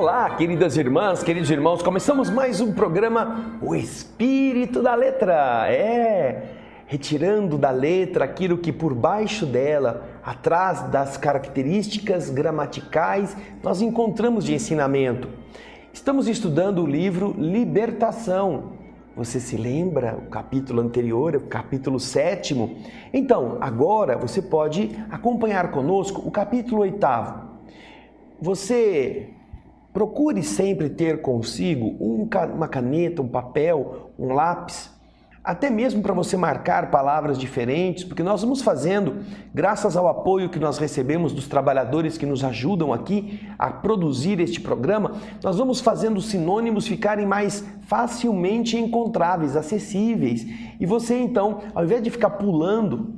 Olá, queridas irmãs, queridos irmãos, começamos mais um programa O Espírito da Letra. Retirando da letra aquilo que por baixo dela, atrás das características gramaticais, nós encontramos de ensinamento. Estamos estudando o livro Libertação. Você se lembra o capítulo anterior, o capítulo 7º? Então, agora você pode acompanhar conosco o capítulo 8º. Você procure sempre ter consigo uma caneta, um papel, um lápis, até mesmo para você marcar palavras diferentes, porque nós vamos fazendo, graças ao apoio que nós recebemos dos trabalhadores que nos ajudam aqui a produzir este programa, nós vamos fazendo os sinônimos ficarem mais facilmente encontráveis, acessíveis. E você então, ao invés de ficar pulando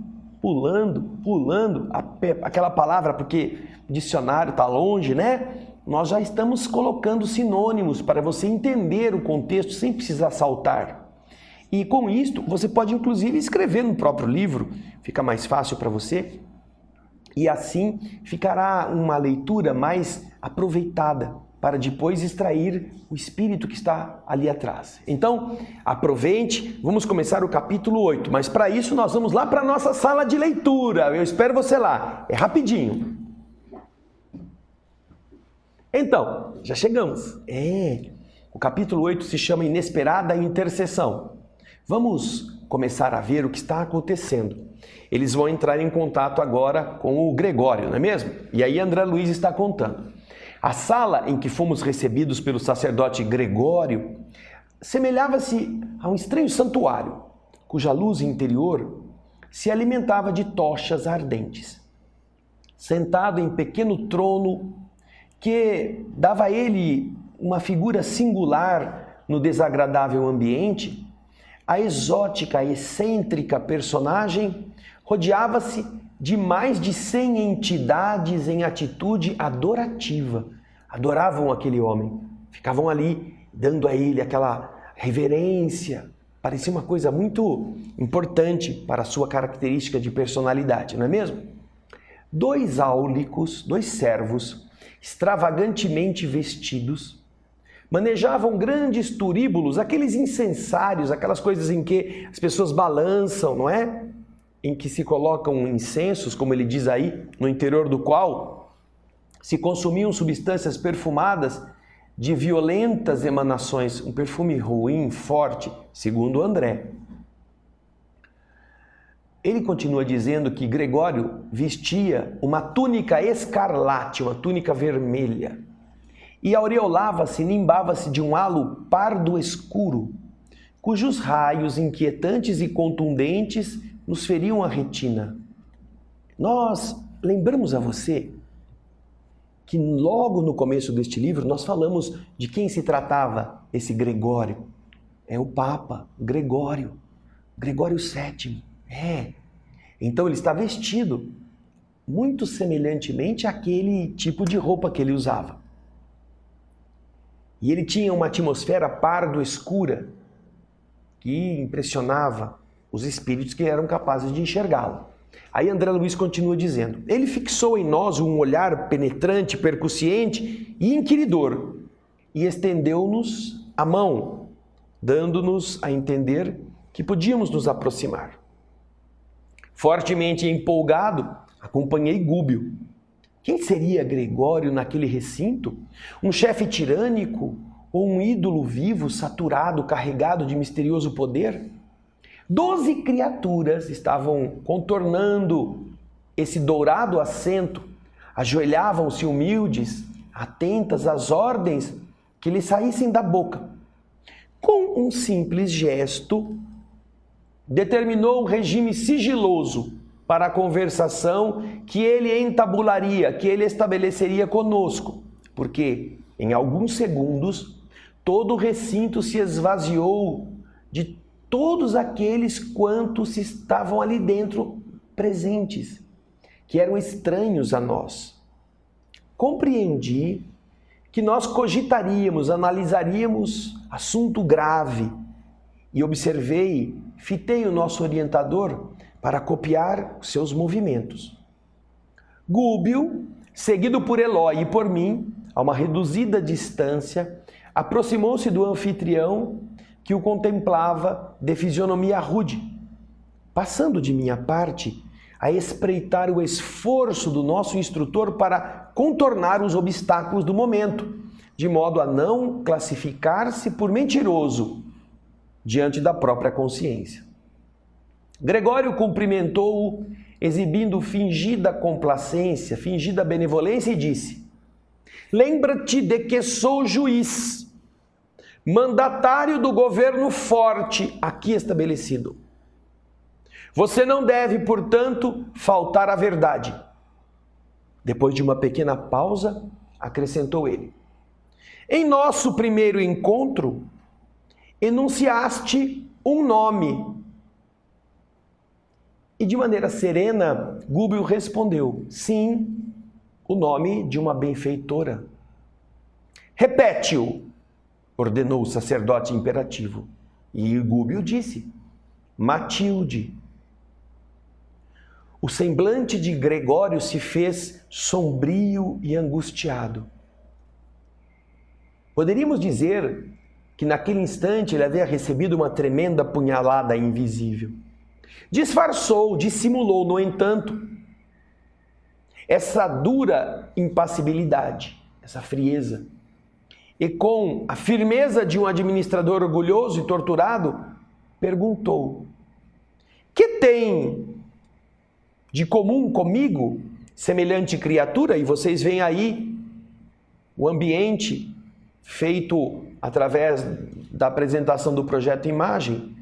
aquela palavra, porque o dicionário está longe, né? Nós já estamos colocando sinônimos para você entender o contexto sem precisar saltar. E com isto, você pode inclusive escrever no próprio livro, fica mais fácil para você, e assim ficará uma leitura mais aproveitada para depois extrair o espírito que está ali atrás. Então, aproveite, vamos começar o capítulo 8, mas para isso nós vamos lá para a nossa sala de leitura. Eu espero você lá, é rapidinho. Então, já chegamos. O capítulo 8 se chama Inesperada Intercessão. Vamos começar a ver o que está acontecendo. Eles vão entrar em contato agora com o Gregório, não é mesmo? E aí André Luiz está contando. A sala em que fomos recebidos pelo sacerdote Gregório semelhava-se a um estranho santuário, cuja luz interior se alimentava de tochas ardentes. Sentado em pequeno trono que dava a ele uma figura singular no desagradável ambiente, a exótica, excêntrica personagem rodeava-se de mais de 100 entidades em atitude adorativa. Adoravam aquele homem, ficavam ali dando a ele aquela reverência. Parecia uma coisa muito importante para a sua característica de personalidade, não é mesmo? 2 áulicos, 2 servos, extravagantemente vestidos, manejavam grandes turíbulos, aqueles incensários, aquelas coisas em que as pessoas balançam, não é? Em que se colocam incensos, como ele diz aí, no interior do qual se consumiam substâncias perfumadas de violentas emanações, um perfume ruim, forte, segundo André. Ele continua dizendo que Gregório vestia uma túnica escarlate, uma túnica vermelha, e aureolava-se, nimbava-se de um halo pardo escuro, cujos raios inquietantes e contundentes nos feriam a retina. Nós lembramos a você que logo no começo deste livro nós falamos de quem se tratava esse Gregório. É o Papa Gregório VII. Então ele está vestido muito semelhantemente àquele tipo de roupa que ele usava. E ele tinha uma atmosfera pardo-escura que impressionava os espíritos que eram capazes de enxergá-lo. Aí André Luiz continua dizendo: ele fixou em nós um olhar penetrante, percussiente e inquiridor, e estendeu-nos a mão, dando-nos a entender que podíamos nos aproximar. Fortemente empolgado, acompanhei Gúbio. Quem seria Gregório naquele recinto? Um chefe tirânico ou um ídolo vivo, saturado, carregado de misterioso poder? 12 criaturas estavam contornando esse dourado assento, ajoelhavam-se humildes, atentas às ordens que lhe saíssem da boca. Com um simples gesto, determinou um regime sigiloso para a conversação que ele entabularia, que ele estabeleceria conosco, porque em alguns segundos todo o recinto se esvaziou de todos aqueles quantos estavam ali dentro presentes, que eram estranhos a nós. Compreendi que nós cogitaríamos, analisaríamos assunto grave e fitei o nosso orientador para copiar seus movimentos. Gúbio, seguido por Eloy e por mim, a uma reduzida distância, aproximou-se do anfitrião que o contemplava de fisionomia rude, passando de minha parte a espreitar o esforço do nosso instrutor para contornar os obstáculos do momento, de modo a não classificar-se por mentiroso diante da própria consciência. Gregório cumprimentou-o, exibindo fingida complacência, fingida benevolência, e disse: lembra-te de que sou juiz, mandatário do governo forte aqui estabelecido. Você não deve, portanto, faltar à verdade. Depois de uma pequena pausa, acrescentou ele: em nosso primeiro encontro, enunciaste um nome. E de maneira serena, Gúbio respondeu: sim, o nome de uma benfeitora. Repete-o, ordenou o sacerdote imperativo. E Gúbio disse: Matilde. O semblante de Gregório se fez sombrio e angustiado. Poderíamos dizer que naquele instante ele havia recebido uma tremenda punhalada invisível. Disfarçou, dissimulou, no entanto, essa dura impassibilidade, essa frieza. E com a firmeza de um administrador orgulhoso e torturado, perguntou: que tem de comum comigo semelhante criatura? E vocês veem aí o ambiente feito através da apresentação do projeto Imagem,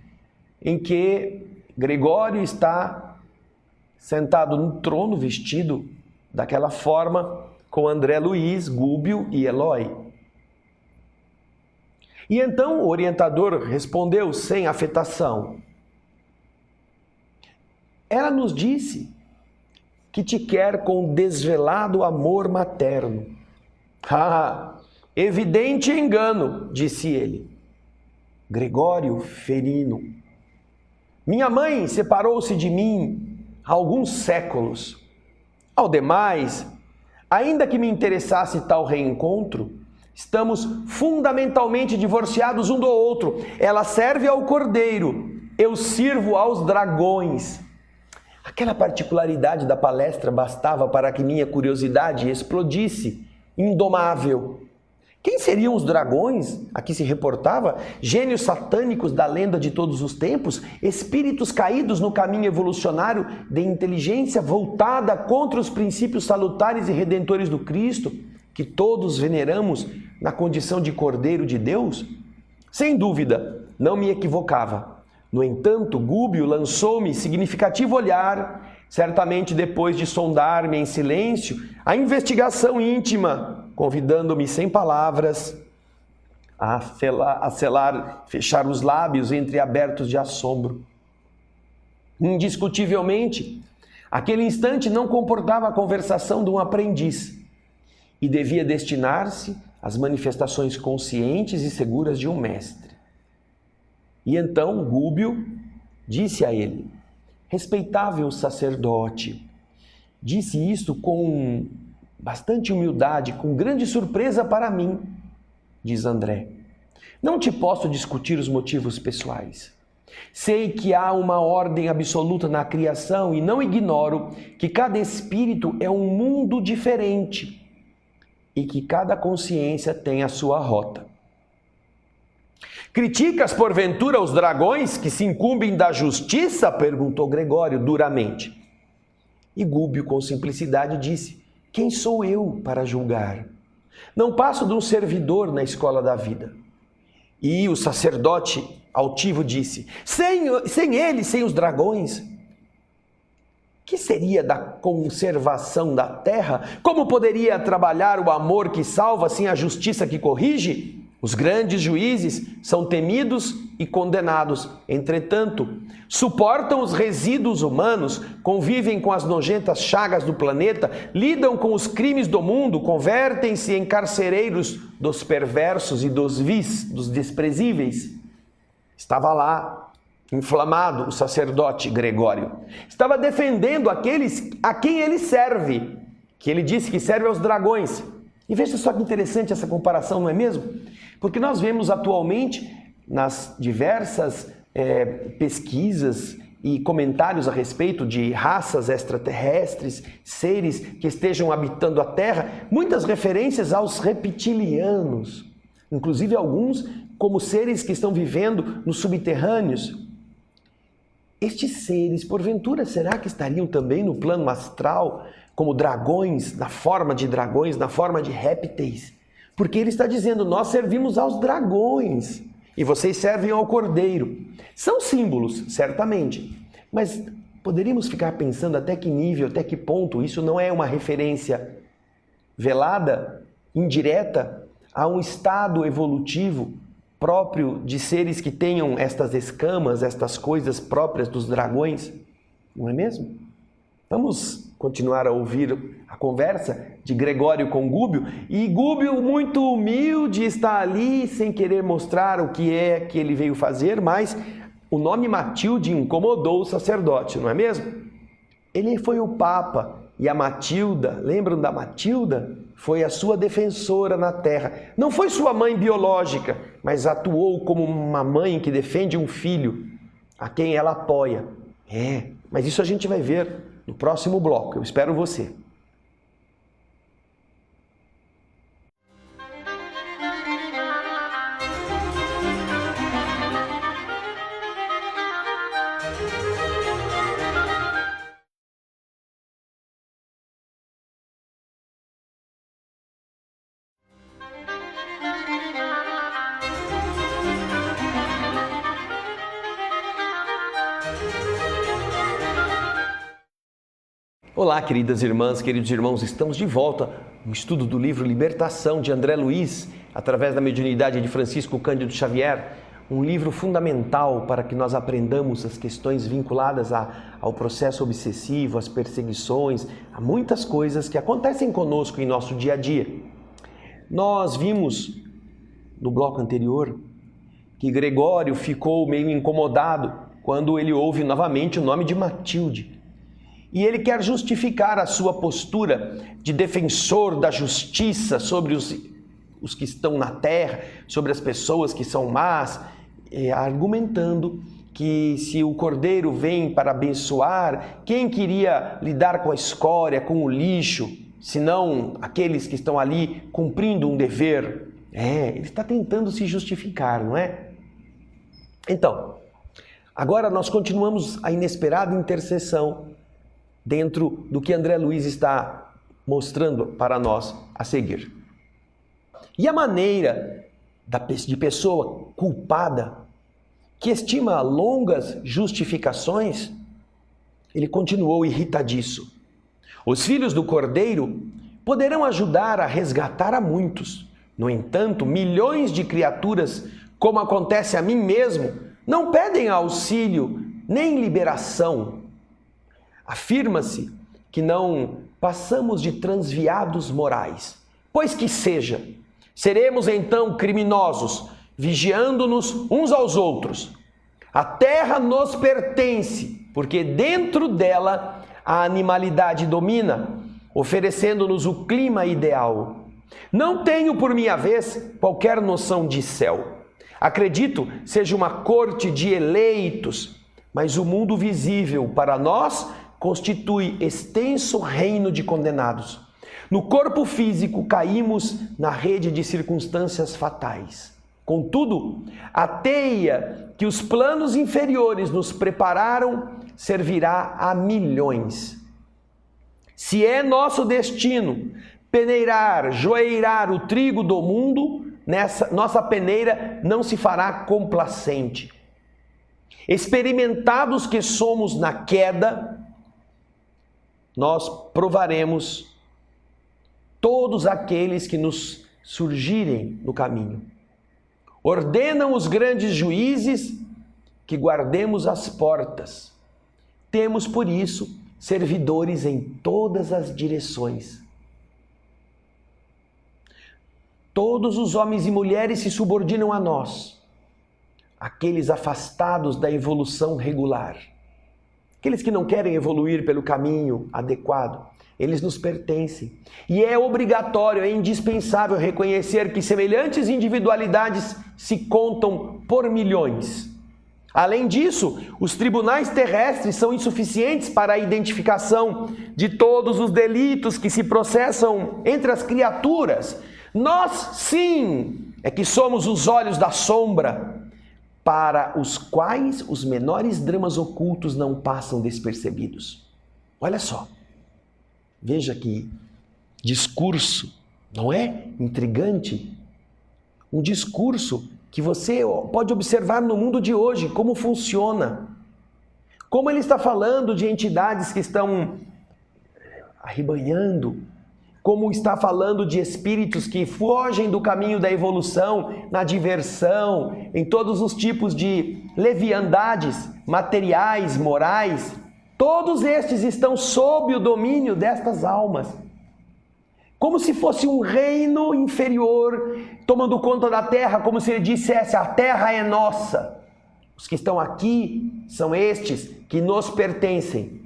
em que Gregório está sentado no trono, vestido daquela forma, com André Luiz, Gúbio e Eloy. E então o orientador respondeu sem afetação: ela nos disse que te quer com desvelado amor materno. Ah, evidente engano, disse ele. Gregório ferino. Minha mãe separou-se de mim há alguns séculos. Ao demais, ainda que me interessasse tal reencontro, estamos fundamentalmente divorciados um do outro. Ela serve ao cordeiro, eu sirvo aos dragões. Aquela particularidade da palestra bastava para que minha curiosidade explodisse, indomável. Quem seriam os dragões a que se reportava? Gênios satânicos da lenda de todos os tempos? Espíritos caídos no caminho evolucionário de inteligência voltada contra os princípios salutares e redentores do Cristo, que todos veneramos na condição de Cordeiro de Deus? Sem dúvida, não me equivocava. No entanto, Gúbio lançou-me significativo olhar, certamente depois de sondar-me em silêncio, a investigação íntima, convidando-me sem palavras a fechar os lábios entreabertos de assombro. Indiscutivelmente, aquele instante não comportava a conversação de um aprendiz e devia destinar-se às manifestações conscientes e seguras de um mestre. E então Gúbio disse a ele: respeitável sacerdote, disse isto com bastante humildade, com grande surpresa para mim, diz André. Não te posso discutir os motivos pessoais. Sei que há uma ordem absoluta na criação e não ignoro que cada espírito é um mundo diferente e que cada consciência tem a sua rota. Criticas, porventura, os dragões que se incumbem da justiça? Perguntou Gregório duramente. E Gúbio, com simplicidade, disse: quem sou eu para julgar? Não passo de um servidor na escola da vida. E o sacerdote altivo disse: sem eles, sem os dragões, que seria da conservação da terra? Como poderia trabalhar o amor que salva sem a justiça que corrige? Os grandes juízes são temidos e condenados. Entretanto, suportam os resíduos humanos, convivem com as nojentas chagas do planeta, lidam com os crimes do mundo, convertem-se em carcereiros dos perversos e dos vis, dos desprezíveis. Estava lá, inflamado, o sacerdote Gregório. Estava defendendo aqueles a quem ele serve, que ele disse que serve aos dragões. E veja só que interessante essa comparação, não é mesmo? Porque nós vemos atualmente nas diversas pesquisas e comentários a respeito de raças extraterrestres, seres que estejam habitando a Terra, muitas referências aos reptilianos, inclusive alguns como seres que estão vivendo nos subterrâneos. Estes seres, porventura, será que estariam também no plano astral, como dragões, na forma de dragões, na forma de répteis? Porque ele está dizendo, nós servimos aos dragões e vocês servem ao cordeiro. São símbolos, certamente, mas poderíamos ficar pensando até que nível, até que ponto isso não é uma referência velada, indireta, a um estado evolutivo próprio de seres que tenham estas escamas, estas coisas próprias dos dragões, não é mesmo? Vamos continuar a ouvir a conversa de Gregório com Gúbio, e Gúbio, muito humilde, está ali sem querer mostrar o que é que ele veio fazer, mas o nome Matilde incomodou o sacerdote, não é mesmo? Ele foi o Papa, e a Matilda, lembram da Matilda? Foi a sua defensora na terra. Não foi sua mãe biológica, mas atuou como uma mãe que defende um filho, a quem ela apoia. Mas isso a gente vai ver no próximo bloco. Eu espero você. Olá, queridas irmãs, queridos irmãos, estamos de volta no estudo do livro Libertação, de André Luiz, através da mediunidade de Francisco Cândido Xavier, um livro fundamental para que nós aprendamos as questões vinculadas ao processo obsessivo, às perseguições, a muitas coisas que acontecem conosco em nosso dia a dia. Nós vimos no bloco anterior que Gregório ficou meio incomodado quando ele ouve novamente o nome de Matilde. E ele quer justificar a sua postura de defensor da justiça sobre os que estão na terra, sobre as pessoas que são más, argumentando que se o Cordeiro vem para abençoar, quem queria lidar com a escória, com o lixo, senão aqueles que estão ali cumprindo um dever? Ele está tentando se justificar, não é? Então, agora nós continuamos a inesperada intercessão dentro do que André Luiz está mostrando para nós a seguir. E a maneira de pessoa culpada, que estima longas justificações, ele continuou irritadiço. Os filhos do Cordeiro poderão ajudar a resgatar a muitos. No entanto, milhões de criaturas, como acontece a mim mesmo, não pedem auxílio nem liberação. Afirma-se que não passamos de transviados morais, pois que seja. Seremos então criminosos, vigiando-nos uns aos outros. A terra nos pertence, porque dentro dela a animalidade domina, oferecendo-nos o clima ideal. Não tenho, por minha vez, qualquer noção de céu. Acredito seja uma corte de eleitos, mas o mundo visível para nós constitui extenso reino de condenados. No corpo físico caímos na rede de circunstâncias fatais. Contudo, a teia que os planos inferiores nos prepararam servirá a milhões. Se é nosso destino peneirar, joeirar o trigo do mundo, nossa peneira não se fará complacente. Experimentados que somos na queda, nós provaremos todos aqueles que nos surgirem no caminho. Ordenam os grandes juízes que guardemos as portas. Temos, por isso, servidores em todas as direções. Todos os homens e mulheres se subordinam a nós, aqueles afastados da evolução regular. aqueles que não querem evoluir pelo caminho adequado, eles nos pertencem. E é obrigatório, é indispensável reconhecer que semelhantes individualidades se contam por milhões. Além disso, os tribunais terrestres são insuficientes para a identificação de todos os delitos que se processam entre as criaturas. Nós, sim, é que somos os olhos da sombra, para os quais os menores dramas ocultos não passam despercebidos. Olha só, veja que discurso, não é intrigante? Um discurso que você pode observar no mundo de hoje, como funciona. Como ele está falando de entidades que estão arrebanhando, como está falando de espíritos que fogem do caminho da evolução, na diversão, em todos os tipos de leviandades materiais, morais. Todos estes estão sob o domínio destas almas. Como se fosse um reino inferior tomando conta da terra, como se ele dissesse: a terra é nossa. Os que estão aqui são estes que nos pertencem.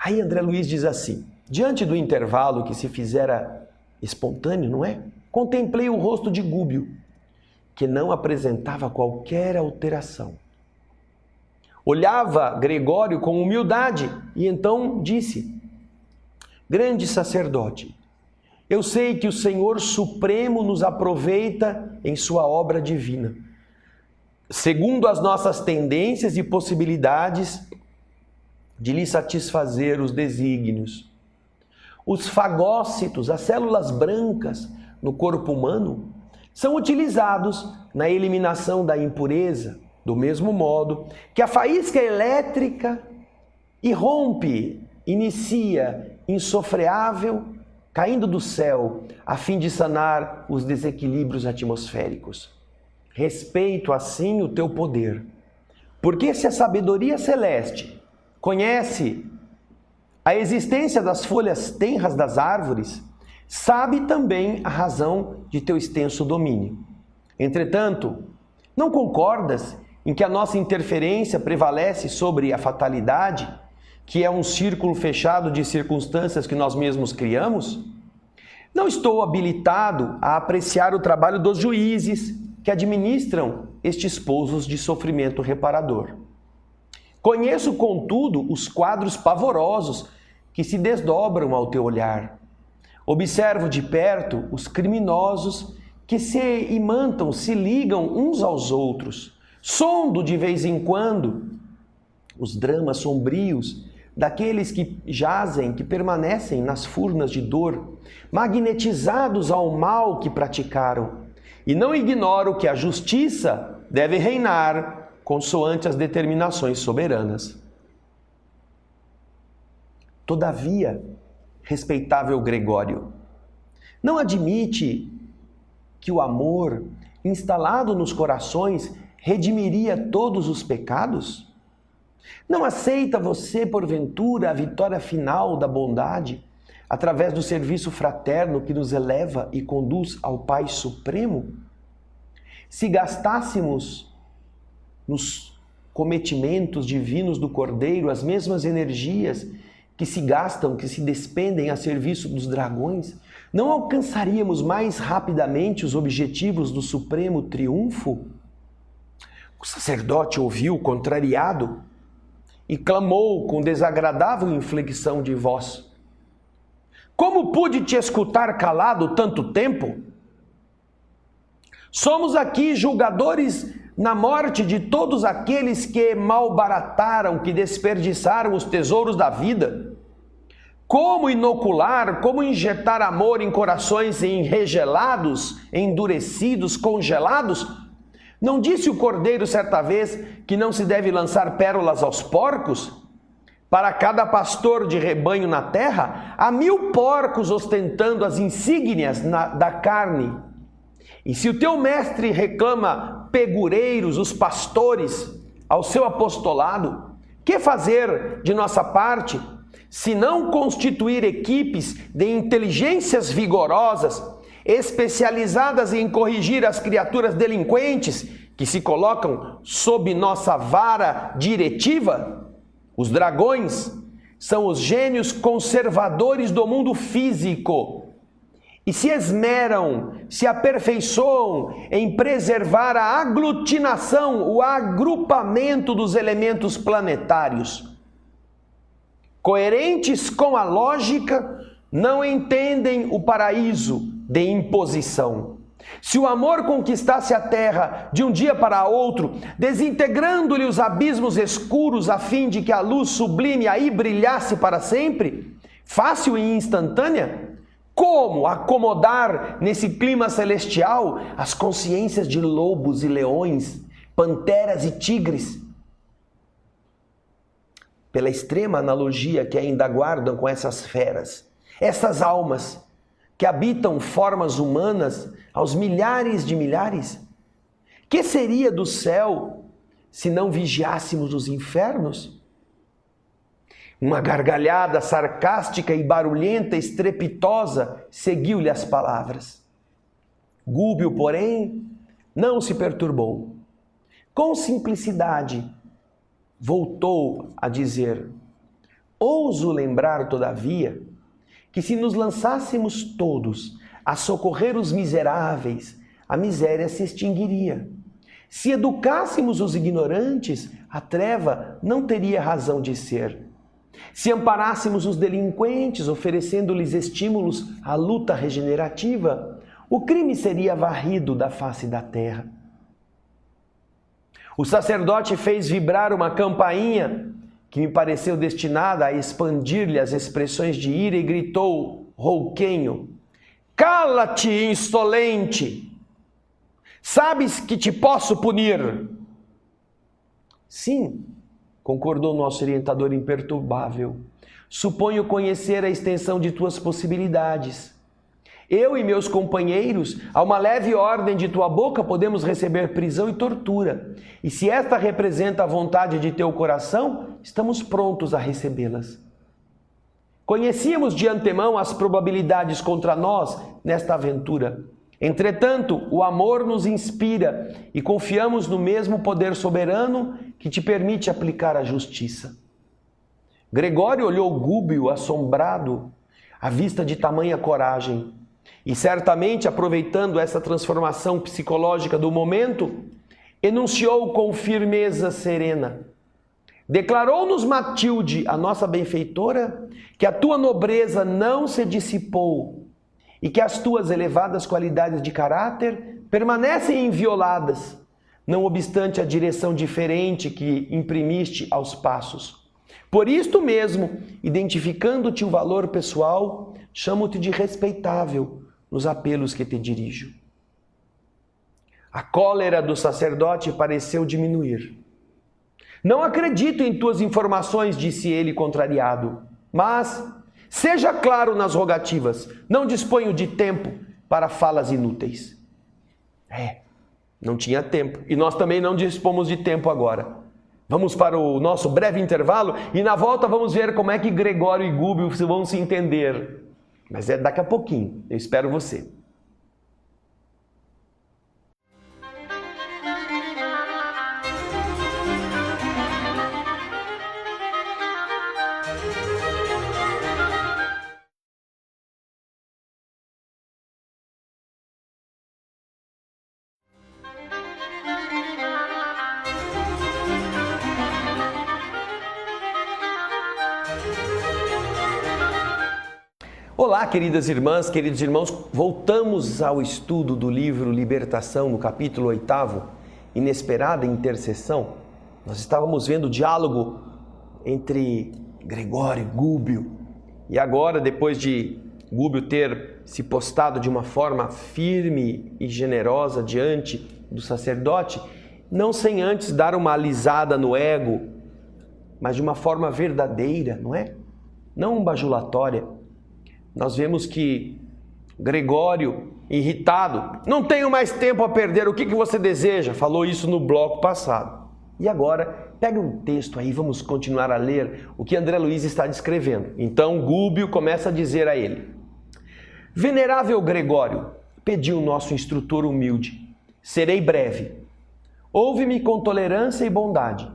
Aí André Luiz diz assim: diante do intervalo que se fizera espontâneo, não é? Contemplei o rosto de Gúbio, que não apresentava qualquer alteração. Olhava Gregório com humildade e então disse: grande sacerdote, eu sei que o Senhor Supremo nos aproveita em sua obra divina, segundo as nossas tendências e possibilidades de lhe satisfazer os desígnios. Os fagócitos, as células brancas no corpo humano, são utilizados na eliminação da impureza, do mesmo modo que a faísca elétrica irrompe, inicia insofreável, caindo do céu, a fim de sanar os desequilíbrios atmosféricos. Respeito assim o teu poder, porque se a sabedoria celeste conhece a existência das folhas tenras das árvores, sabe também a razão de teu extenso domínio. Entretanto, não concordas em que a nossa interferência prevalece sobre a fatalidade, que é um círculo fechado de circunstâncias que nós mesmos criamos? Não estou habilitado a apreciar o trabalho dos juízes que administram estes pousos de sofrimento reparador. Conheço, contudo, os quadros pavorosos que se desdobram ao teu olhar. Observo de perto os criminosos que se imantam, se ligam uns aos outros. Sondo de vez em quando os dramas sombrios daqueles que jazem, que permanecem nas furnas de dor, magnetizados ao mal que praticaram. E não ignoro que a justiça deve reinar consoante as determinações soberanas. Todavia, respeitável Gregório, não admite que o amor instalado nos corações redimiria todos os pecados? Não aceita você, porventura, a vitória final da bondade através do serviço fraterno que nos eleva e conduz ao Pai Supremo? Se gastássemos nos cometimentos divinos do Cordeiro as mesmas energias que se gastam, que se despendem a serviço dos dragões, não alcançaríamos mais rapidamente os objetivos do supremo triunfo? O sacerdote ouviu, contrariado, e clamou com desagradável inflexão de voz: como pude te escutar calado tanto tempo? Somos aqui julgadores na morte de todos aqueles que malbarataram, que desperdiçaram os tesouros da vida. Como inocular, como injetar amor em corações enregelados, endurecidos, congelados? Não disse o Cordeiro certa vez que não se deve lançar pérolas aos porcos? Para cada pastor de rebanho na terra, há 1000 porcos ostentando as insígnias da carne. E se o teu mestre reclama pegureiros, os pastores, ao seu apostolado, que fazer de nossa parte, se não constituir equipes de inteligências vigorosas, especializadas em corrigir as criaturas delinquentes que se colocam sob nossa vara diretiva? Os dragões são os gênios conservadores do mundo físico e se esmeram, se aperfeiçoam em preservar a aglutinação, o agrupamento dos elementos planetários. Coerentes com a lógica, não entendem o paraíso de imposição. Se o amor conquistasse a terra de um dia para outro, desintegrando-lhe os abismos escuros a fim de que a luz sublime aí brilhasse para sempre, fácil e instantânea, como acomodar nesse clima celestial as consciências de lobos e leões, panteras e tigres? Pela extrema analogia que ainda guardam com essas feras, essas almas que habitam formas humanas aos milhares de milhares, que seria do céu se não vigiássemos os infernos? Uma gargalhada sarcástica e barulhenta, estrepitosa, seguiu-lhe as palavras. Gúbio, porém, não se perturbou. Com simplicidade, voltou a dizer: ouso lembrar, todavia, que se nos lançássemos todos a socorrer os miseráveis, a miséria se extinguiria. Se educássemos os ignorantes, a treva não teria razão de ser. Se amparássemos os delinquentes, oferecendo-lhes estímulos à luta regenerativa, o crime seria varrido da face da terra. O sacerdote fez vibrar uma campainha que me pareceu destinada a expandir-lhe as expressões de ira e gritou, rouquenho: cala-te, insolente! Sabes que te posso punir? Sim, concordou nosso orientador imperturbável. Suponho conhecer a extensão de tuas possibilidades. Eu e meus companheiros, a uma leve ordem de tua boca, podemos receber prisão e tortura. E se esta representa a vontade de teu coração, estamos prontos a recebê-las. Conhecíamos de antemão as probabilidades contra nós nesta aventura. Entretanto, o amor nos inspira e confiamos no mesmo poder soberano que te permite aplicar a justiça. Gregório olhou Gúbio assombrado à vista de tamanha coragem. E certamente, aproveitando essa transformação psicológica do momento, enunciou com firmeza serena: declarou-nos Matilde, a nossa benfeitora, que a tua nobreza não se dissipou e que as tuas elevadas qualidades de caráter permanecem invioladas, não obstante a direção diferente que imprimiste aos passos. Por isto mesmo, identificando-te o valor pessoal, chamo-te de respeitável nos apelos que te dirijo. A cólera do sacerdote pareceu diminuir. Não acredito em tuas informações, disse ele contrariado, mas seja claro nas rogativas, não disponho de tempo para falas inúteis. Não tinha tempo, e nós também não dispomos de tempo agora. Vamos para o nosso breve intervalo e na volta vamos ver como é que Gregório e Gúbio vão se entender. Mas é daqui a pouquinho. Eu espero você. Olá, queridas irmãs, queridos irmãos, voltamos ao estudo do livro Libertação, no capítulo 8º, Inesperada Intercessão. Nós estávamos vendo o diálogo entre Gregório e Gúbio, e agora, depois de Gúbio ter se postado de uma forma firme e generosa diante do sacerdote, não sem antes dar uma alisada no ego, mas de uma forma verdadeira, não é? Não bajulatória. Nós vemos que Gregório, irritado, não tenho mais tempo a perder, o que você deseja? Falou isso no bloco passado. E agora, pega um texto aí, vamos continuar a ler o que André Luiz está descrevendo. Então, Gúbio começa a dizer a ele: Venerável Gregório, pediu o nosso instrutor humilde, serei breve. Ouve-me com tolerância e bondade.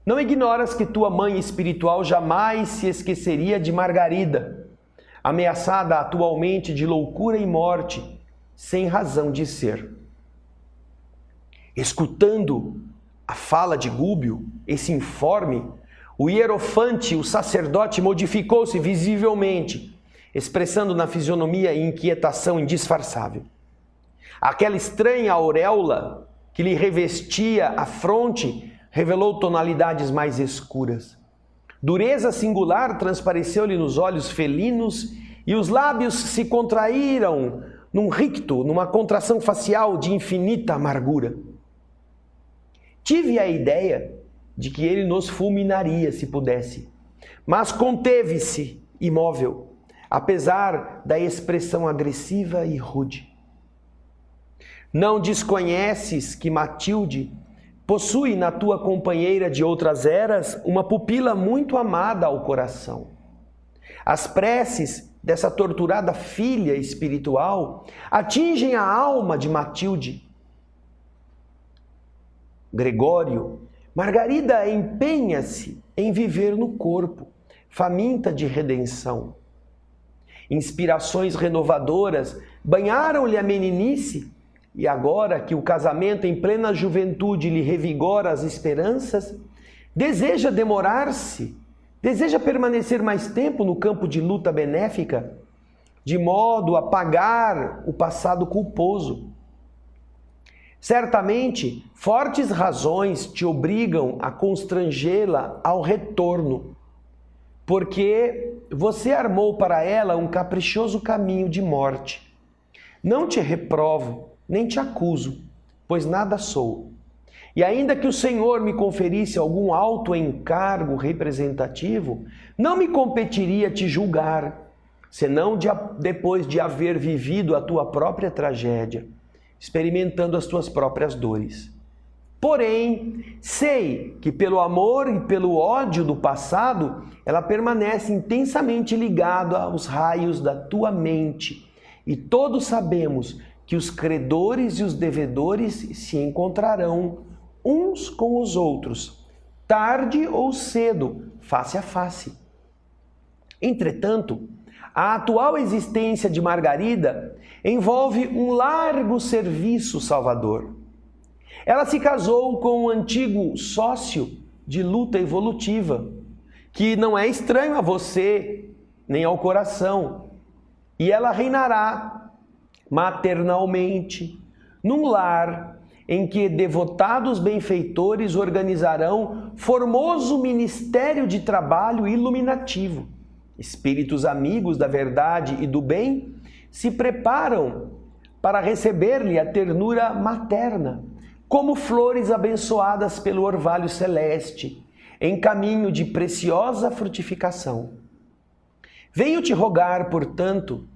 Não ignoras que tua mãe espiritual jamais se esqueceria de Margarida, ameaçada atualmente de loucura e morte, sem razão de ser. Escutando a fala de Gúbio, esse informe, o hierofante, o sacerdote, modificou-se visivelmente, expressando na fisionomia inquietação indisfarçável. Aquela estranha auréola que lhe revestia a fronte revelou tonalidades mais escuras. Dureza singular transpareceu-lhe nos olhos felinos e os lábios se contraíram num ricto, numa contração facial de infinita amargura. Tive a ideia de que ele nos fulminaria se pudesse, mas conteve-se imóvel, apesar da expressão agressiva e rude. Não desconheces que Matilde possui na tua companheira de outras eras uma pupila muito amada ao coração. As preces dessa torturada filha espiritual atingem a alma de Matilde. Gregório, Margarida empenha-se em viver no corpo, faminta de redenção. Inspirações renovadoras banharam-lhe a meninice, e agora que o casamento em plena juventude lhe revigora as esperanças, deseja demorar-se, deseja permanecer mais tempo no campo de luta benéfica, de modo a pagar o passado culposo. Certamente, fortes razões te obrigam a constrangê-la ao retorno, porque você armou para ela um caprichoso caminho de morte. Não te reprovo, nem te acuso, pois nada sou. E ainda que o Senhor me conferisse algum alto encargo representativo, não me competiria te julgar, senão depois de haver vivido a tua própria tragédia, experimentando as tuas próprias dores. Porém, sei que pelo amor e pelo ódio do passado, ela permanece intensamente ligada aos raios da tua mente, e todos sabemos que os credores e os devedores se encontrarão uns com os outros, tarde ou cedo, face a face. Entretanto, a atual existência de Margarida envolve um largo serviço salvador. Ela se casou com um antigo sócio de luta evolutiva, que não é estranho a você, nem ao coração, e ela reinará maternalmente, num lar em que devotados benfeitores organizarão formoso ministério de trabalho iluminativo. Espíritos amigos da verdade e do bem se preparam para receber-lhe a ternura materna, como flores abençoadas pelo orvalho celeste, em caminho de preciosa frutificação. Venho te rogar, portanto,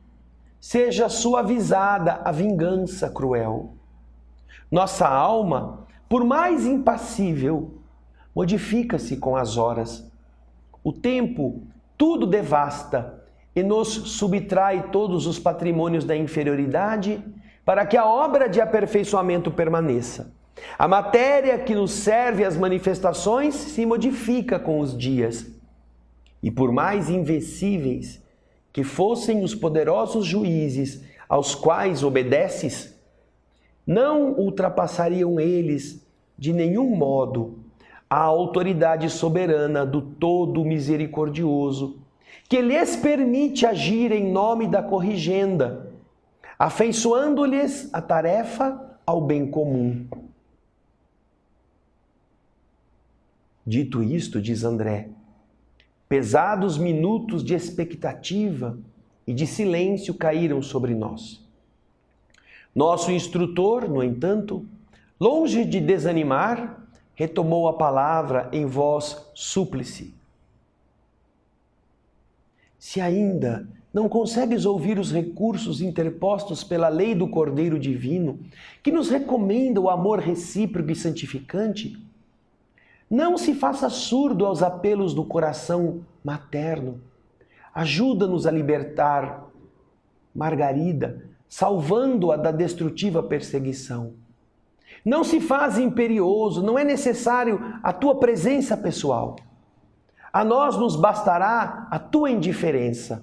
seja suavizada a vingança cruel. Nossa alma, por mais impassível, modifica-se com as horas. O tempo tudo devasta e nos subtrai todos os patrimônios da inferioridade para que a obra de aperfeiçoamento permaneça. A matéria que nos serve às manifestações se modifica com os dias. E por mais invencíveis que fossem os poderosos juízes aos quais obedeces, não ultrapassariam eles de nenhum modo a autoridade soberana do Todo Misericordioso, que lhes permite agir em nome da corrigenda, afeiçoando-lhes a tarefa ao bem comum. Dito isto, diz André, pesados minutos de expectativa e de silêncio caíram sobre nós. Nosso instrutor, no entanto, longe de desanimar, retomou a palavra em voz súplice. Se ainda não consegues ouvir os recursos interpostos pela lei do Cordeiro Divino, que nos recomenda o amor recíproco e santificante, não se faça surdo aos apelos do coração materno. Ajuda-nos a libertar Margarida, salvando-a da destrutiva perseguição. Não se faz imperioso, não é necessário a tua presença pessoal. A nós nos bastará a tua indiferença,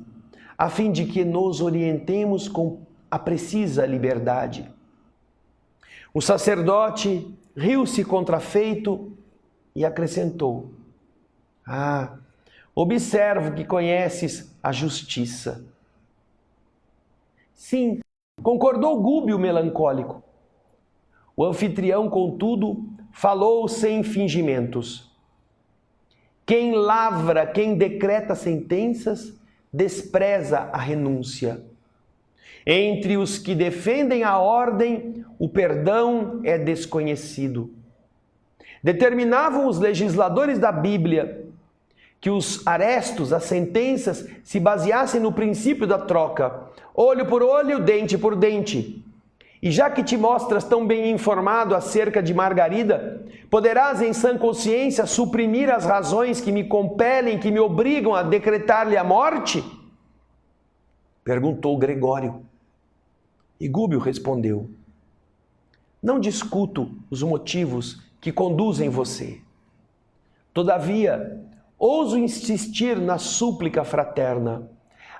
a fim de que nos orientemos com a precisa liberdade. O sacerdote riu-se contrafeito e acrescentou: observo que conheces a justiça. Sim, concordou Gúbio melancólico. O anfitrião, contudo, falou sem fingimentos. Quem lavra, quem decreta sentenças, despreza a renúncia. Entre os que defendem a ordem, o perdão é desconhecido. Determinavam os legisladores da Bíblia que os arestos, as sentenças, se baseassem no princípio da troca, olho por olho, dente por dente. E já que te mostras tão bem informado acerca de Margarida, poderás em sã consciência suprimir as razões que me compelem, que me obrigam a decretar-lhe a morte? Perguntou Gregório. E Gúbio respondeu: não discuto os motivos que conduzem você. Todavia, ouso insistir na súplica fraterna.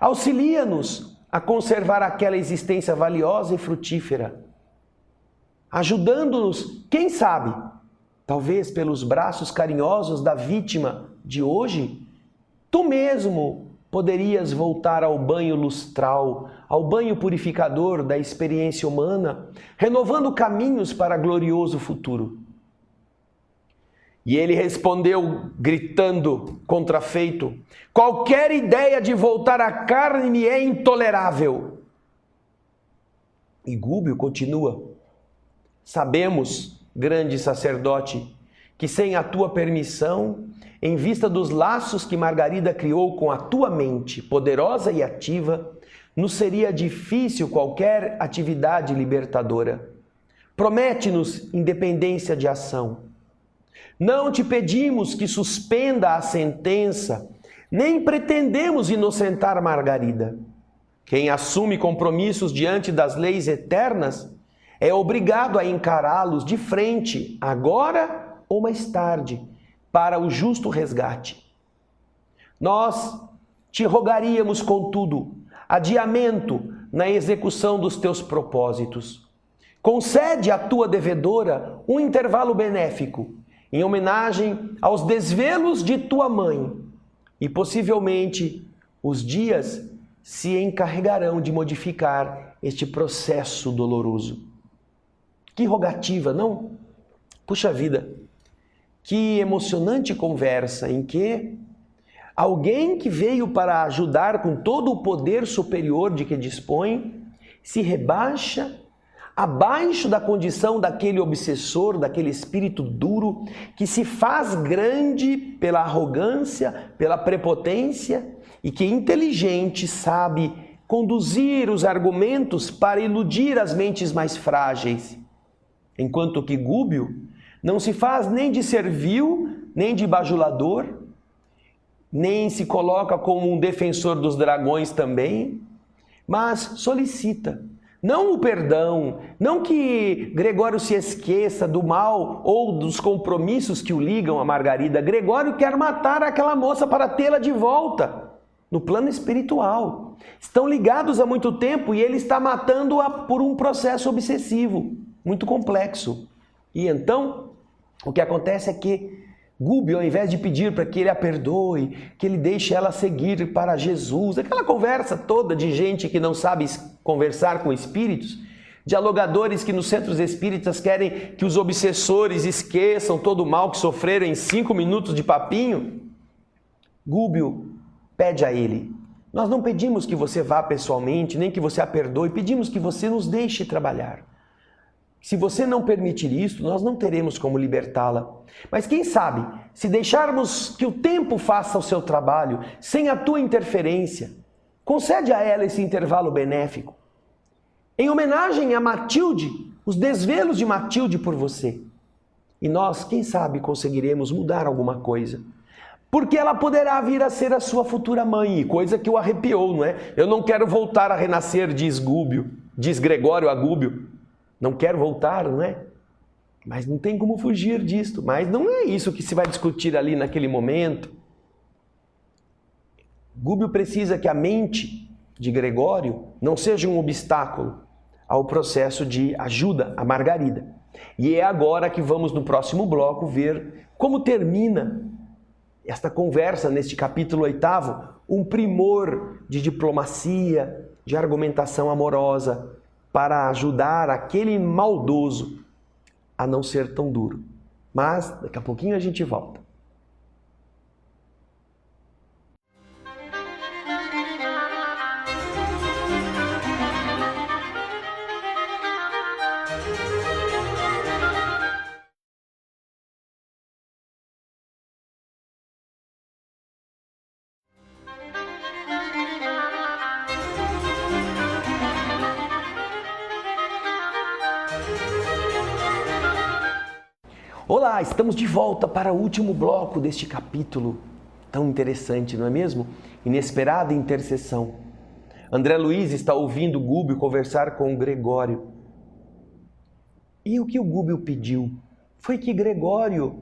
Auxilia-nos a conservar aquela existência valiosa e frutífera, ajudando-nos, quem sabe, talvez pelos braços carinhosos da vítima de hoje, tu mesmo poderias voltar ao banho lustral, ao banho purificador da experiência humana, renovando caminhos para glorioso futuro. E ele respondeu, gritando, contrafeito: qualquer ideia de voltar à carne me é intolerável. E Gúbio continua: sabemos, grande sacerdote, que sem a tua permissão, em vista dos laços que Margarida criou com a tua mente, poderosa e ativa, nos seria difícil qualquer atividade libertadora. Promete-nos independência de ação. Não te pedimos que suspenda a sentença, nem pretendemos inocentar Margarida. Quem assume compromissos diante das leis eternas é obrigado a encará-los de frente, agora ou mais tarde, para o justo resgate. Nós te rogaríamos, contudo, adiamento na execução dos teus propósitos. Concede à tua devedora um intervalo benéfico, em homenagem aos desvelos de tua mãe, e possivelmente os dias se encarregarão de modificar este processo doloroso. Que rogativa, não? Puxa vida, que emocionante conversa em que alguém que veio para ajudar com todo o poder superior de que dispõe, se rebaixa abaixo da condição daquele obsessor, daquele espírito duro, que se faz grande pela arrogância, pela prepotência, e que inteligente sabe conduzir os argumentos para iludir as mentes mais frágeis. Enquanto que Gúbio não se faz nem de servil, nem de bajulador, nem se coloca como um defensor dos dragões também, mas solicita não o perdão, não que Gregório se esqueça do mal ou dos compromissos que o ligam a Margarida. Gregório quer matar aquela moça para tê-la de volta no plano espiritual. Estão ligados há muito tempo e ele está matando-a por um processo obsessivo, muito complexo. E então, o que acontece é que Gúbio, ao invés de pedir para que ele a perdoe, que ele deixe ela seguir para Jesus, aquela conversa toda de gente que não sabe conversar com espíritos, dialogadores que nos centros espíritas querem que os obsessores esqueçam todo o mal que sofreram em 5 minutos de papinho, Gúbio pede a ele: nós não pedimos que você vá pessoalmente, nem que você a perdoe, pedimos que você nos deixe trabalhar. Se você não permitir isso, nós não teremos como libertá-la. Mas quem sabe, se deixarmos que o tempo faça o seu trabalho, sem a tua interferência, concede a ela esse intervalo benéfico. Em homenagem a Matilde, os desvelos de Matilde por você. E nós, quem sabe, conseguiremos mudar alguma coisa. Porque ela poderá vir a ser a sua futura mãe, coisa que o arrepiou, não é? Eu não quero voltar a renascer, diz Gúbio, diz Gregório a Gúbio. Não quero voltar, não é? Mas não tem como fugir disto. Mas não é isso que se vai discutir ali naquele momento. Gúbio precisa que a mente de Gregório não seja um obstáculo ao processo de ajuda a Margarida. E é agora que vamos, no próximo bloco, ver como termina esta conversa neste capítulo 8º, um primor de diplomacia, de argumentação amorosa, para ajudar aquele maldoso a não ser tão duro. Mas daqui a pouquinho a gente volta. Olá, estamos de volta para o último bloco deste capítulo tão interessante, não é mesmo? Inesperada intercessão. André Luiz está ouvindo Gúbio conversar com Gregório. E o que o Gúbio pediu foi que Gregório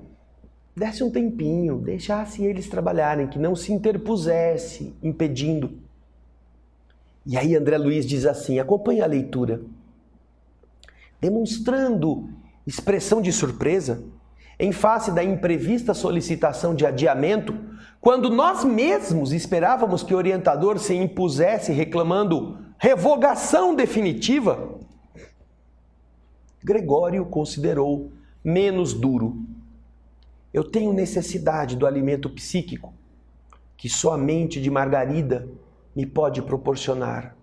desse um tempinho, deixasse eles trabalharem, que não se interpusesse, impedindo. E aí André Luiz diz assim, acompanhe a leitura. Demonstrando expressão de surpresa, em face da imprevista solicitação de adiamento, quando nós mesmos esperávamos que o orientador se impusesse reclamando revogação definitiva, Gregório considerou menos duro. Eu tenho necessidade do alimento psíquico que só a mente de Margarida me pode proporcionar.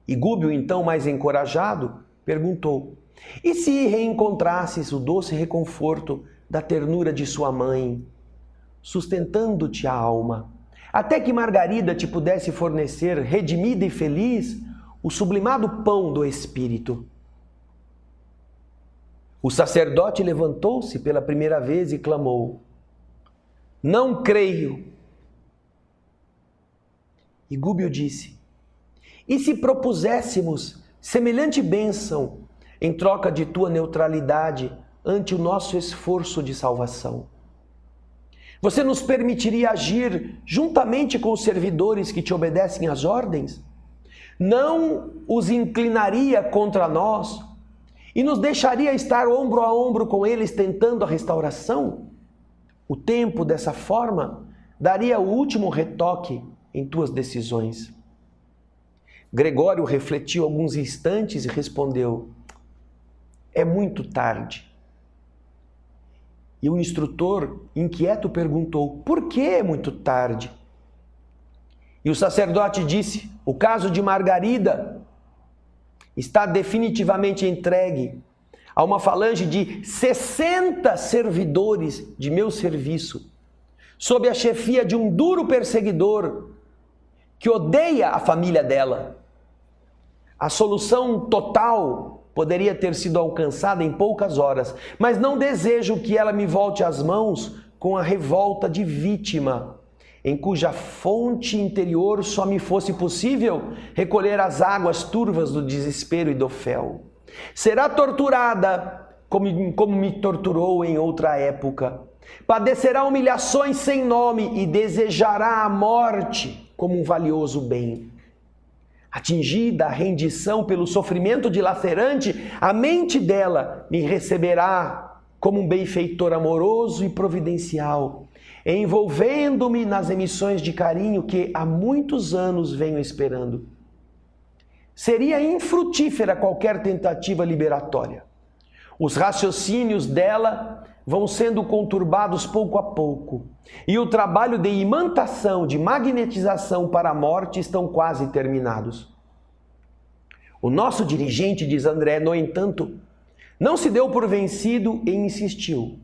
E Gúbio, então mais encorajado, perguntou, e se reencontrasses o doce reconforto da ternura de sua mãe, sustentando-te a alma, até que Margarida te pudesse fornecer, redimida e feliz, o sublimado pão do espírito? O sacerdote levantou-se pela primeira vez e clamou, não creio. E Gúbio disse, e se propuséssemos semelhante bênção em troca de tua neutralidade ante o nosso esforço de salvação? Você nos permitiria agir juntamente com os servidores que te obedecem às ordens? Não os inclinaria contra nós e nos deixaria estar ombro a ombro com eles tentando a restauração? O tempo, dessa forma, daria o último retoque em tuas decisões. Gregório refletiu alguns instantes e respondeu, é muito tarde. E o instrutor, inquieto, perguntou, por que é muito tarde? E o sacerdote disse, o caso de Margarida está definitivamente entregue a uma falange de 60 servidores de meu serviço, sob a chefia de um duro perseguidor que odeia a família dela. A solução total poderia ter sido alcançada em poucas horas, mas não desejo que ela me volte às mãos com a revolta de vítima, em cuja fonte interior só me fosse possível recolher as águas turvas do desespero e do fel. Será torturada como me torturou em outra época. Padecerá humilhações sem nome e desejará a morte como um valioso bem. Atingida a rendição pelo sofrimento dilacerante, a mente dela me receberá como um benfeitor amoroso e providencial, envolvendo-me nas emissões de carinho que há muitos anos venho esperando. Seria infrutífera qualquer tentativa liberatória. Os raciocínios dela vão sendo conturbados pouco a pouco, e o trabalho de imantação, de magnetização para a morte estão quase terminados. O nosso dirigente, diz André, no entanto, não se deu por vencido e insistiu.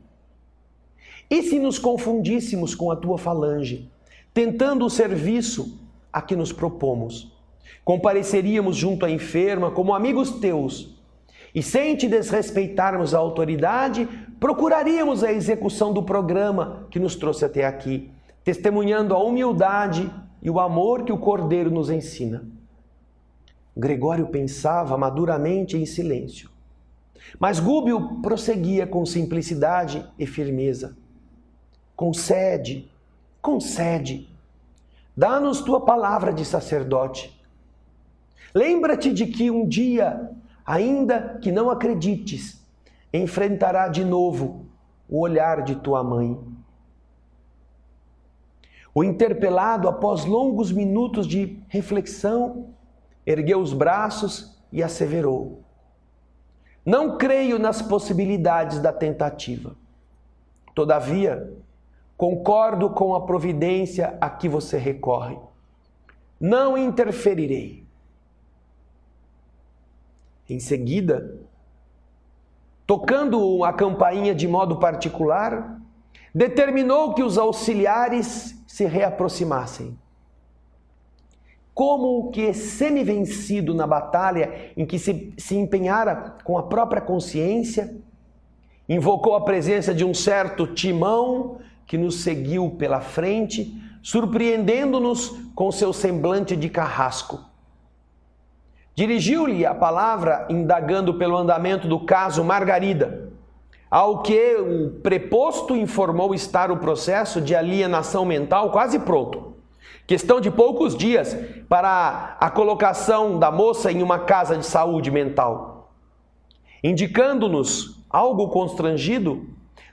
E se nos confundíssemos com a tua falange, tentando o serviço a que nos propomos? Compareceríamos junto à enferma como amigos teus, e sem te desrespeitarmos a autoridade, procuraríamos a execução do programa que nos trouxe até aqui, testemunhando a humildade e o amor que o Cordeiro nos ensina. Gregório pensava maduramente em silêncio. Mas Gúbio prosseguia com simplicidade e firmeza. Concede, concede. Dá-nos tua palavra de sacerdote. Lembra-te de que um dia, ainda que não acredites, enfrentará de novo o olhar de tua mãe. O interpelado, após longos minutos de reflexão, ergueu os braços e asseverou: não creio nas possibilidades da tentativa. Todavia, concordo com a providência a que você recorre. Não interferirei. Em seguida, tocando a campainha de modo particular, determinou que os auxiliares se reaproximassem. Como que semi-vencido na batalha em que se empenhara com a própria consciência, invocou a presença de um certo Timão que nos seguiu pela frente, surpreendendo-nos com seu semblante de carrasco. Dirigiu-lhe a palavra, indagando pelo andamento do caso Margarida, ao que o preposto informou estar o processo de alienação mental quase pronto. Questão de poucos dias para a colocação da moça em uma casa de saúde mental. Indicando-nos algo constrangido,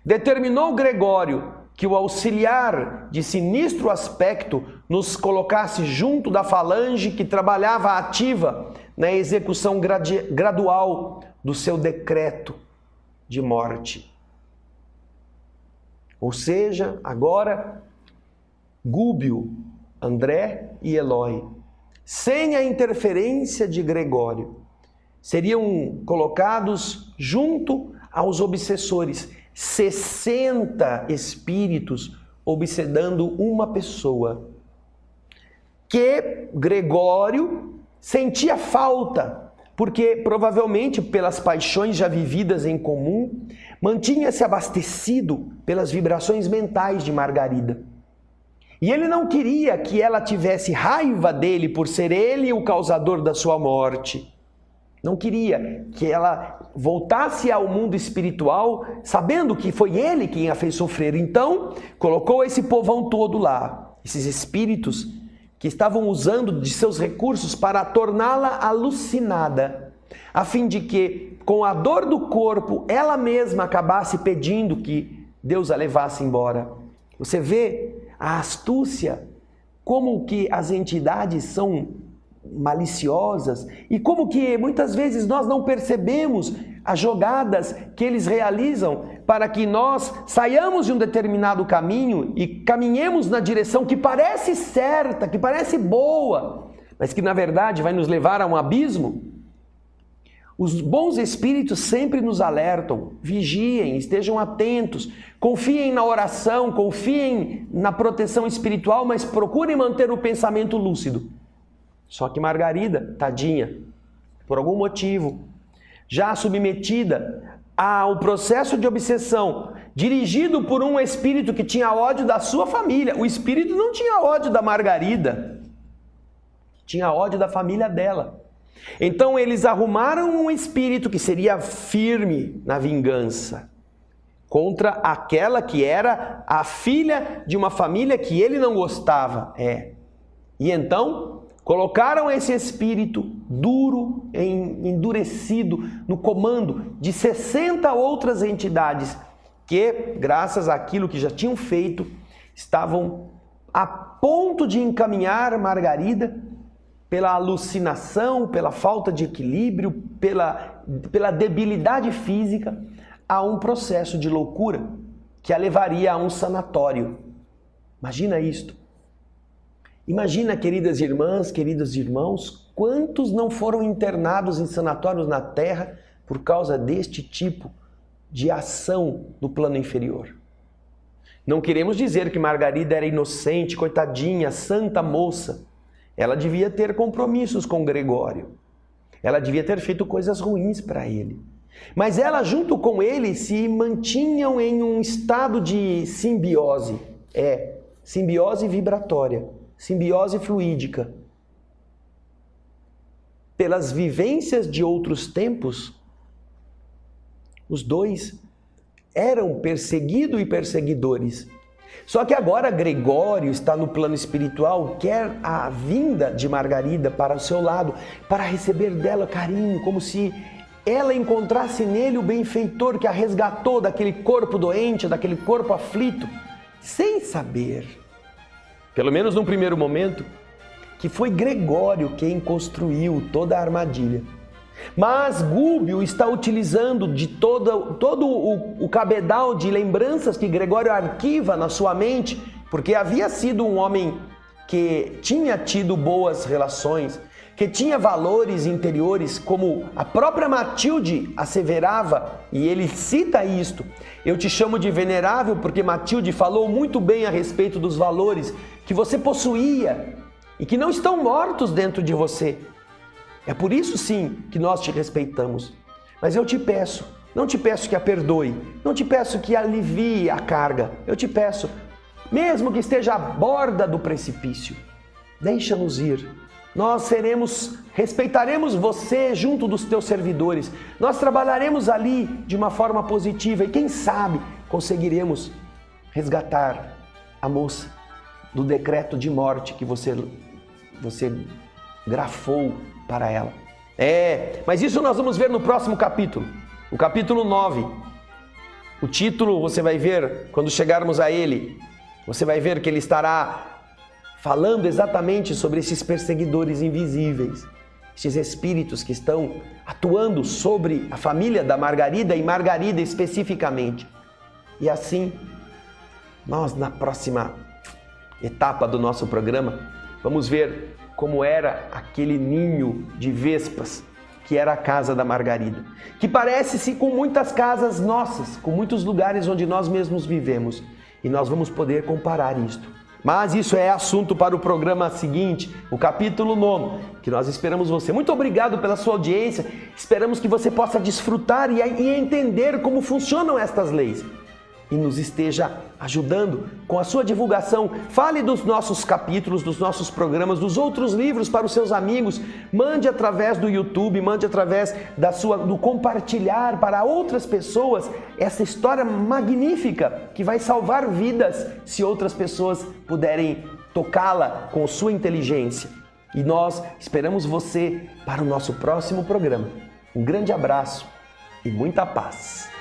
determinou Gregório que o auxiliar de sinistro aspecto nos colocasse junto da falange que trabalhava ativa na execução gradual do seu decreto de morte. Ou seja, agora, Gúbio, André e Eloy, sem a interferência de Gregório, seriam colocados junto aos obsessores, 60 espíritos obsedando uma pessoa, que Gregório sentia falta, porque provavelmente pelas paixões já vividas em comum, mantinha-se abastecido pelas vibrações mentais de Margarida. E ele não queria que ela tivesse raiva dele por ser ele o causador da sua morte. Não queria que ela voltasse ao mundo espiritual sabendo que foi ele quem a fez sofrer. Então, colocou esse povão todo lá, esses espíritos que estavam usando de seus recursos para torná-la alucinada, a fim de que, com a dor do corpo, ela mesma acabasse pedindo que Deus a levasse embora. Você vê a astúcia, como que as entidades são maliciosas e como que muitas vezes nós não percebemos as jogadas que eles realizam para que nós saiamos de um determinado caminho e caminhemos na direção que parece certa, que parece boa, mas que na verdade vai nos levar a um abismo. Os bons espíritos sempre nos alertam, vigiem, estejam atentos, confiem na oração, confiem na proteção espiritual, mas procurem manter o pensamento lúcido. Só que Margarida, tadinha, por algum motivo, já submetida ao processo de obsessão, dirigido por um espírito que tinha ódio da sua família. O espírito não tinha ódio da Margarida, tinha ódio da família dela. Então eles arrumaram um espírito que seria firme na vingança contra aquela que era a filha de uma família que ele não gostava. E então colocaram esse espírito duro, endurecido, no comando de 60 outras entidades que, graças àquilo que já tinham feito, estavam a ponto de encaminhar Margarida pela alucinação, pela falta de equilíbrio, pela debilidade física, a um processo de loucura que a levaria a um sanatório. Imagina isto. Imagina, queridas irmãs, queridos irmãos, quantos não foram internados em sanatórios na Terra por causa deste tipo de ação no plano inferior. Não queremos dizer que Margarida era inocente, coitadinha, santa moça. Ela devia ter compromissos com Gregório. Ela devia ter feito coisas ruins para ele. Mas ela, junto com ele, se mantinham em um estado de simbiose. Simbiose vibratória, simbiose fluídica. Pelas vivências de outros tempos, Os dois eram perseguido e perseguidores. Só que agora Gregório está no plano espiritual, quer a vinda de Margarida para o seu lado, para receber dela carinho, como se ela encontrasse nele o benfeitor que a resgatou daquele corpo doente, daquele corpo aflito, sem saber, pelo menos num primeiro momento, que foi Gregório quem construiu toda a armadilha. Mas Gúbio está utilizando de todo o cabedal de lembranças que Gregório arquiva na sua mente, porque havia sido um homem que tinha tido boas relações, que tinha valores interiores, como a própria Matilde asseverava, e ele cita isto. Eu te chamo de venerável porque Matilde falou muito bem a respeito dos valores que você possuía e que não estão mortos dentro de você. É por isso sim que nós te respeitamos. Mas eu te peço, não te peço que a perdoe, não te peço que alivie a carga, eu te peço, mesmo que esteja à borda do precipício, deixa-nos ir. Nós respeitaremos você junto dos teus servidores, nós trabalharemos ali de uma forma positiva e quem sabe conseguiremos resgatar a moça do decreto de morte que você grafou para ela. Mas isso nós vamos ver no próximo capítulo, o capítulo 9. O título você vai ver quando chegarmos a ele, você vai ver que ele estará falando exatamente sobre esses perseguidores invisíveis, esses espíritos que estão atuando sobre a família da Margarida e Margarida especificamente. E assim, nós na próxima etapa do nosso programa, vamos ver como era aquele ninho de vespas que era a casa da Margarida, que parece-se com muitas casas nossas, com muitos lugares onde nós mesmos vivemos, e nós vamos poder comparar isto. Mas isso é assunto para o programa seguinte, o capítulo 9, que nós esperamos você. Muito obrigado pela sua audiência, esperamos que você possa desfrutar e entender como funcionam estas leis e nos esteja ajudando com a sua divulgação. Fale dos nossos capítulos, dos nossos programas, dos outros livros para os seus amigos. Mande através do YouTube, mande através do compartilhar para outras pessoas essa história magnífica que vai salvar vidas se outras pessoas puderem tocá-la com sua inteligência. E nós esperamos você para o nosso próximo programa. Um grande abraço e muita paz.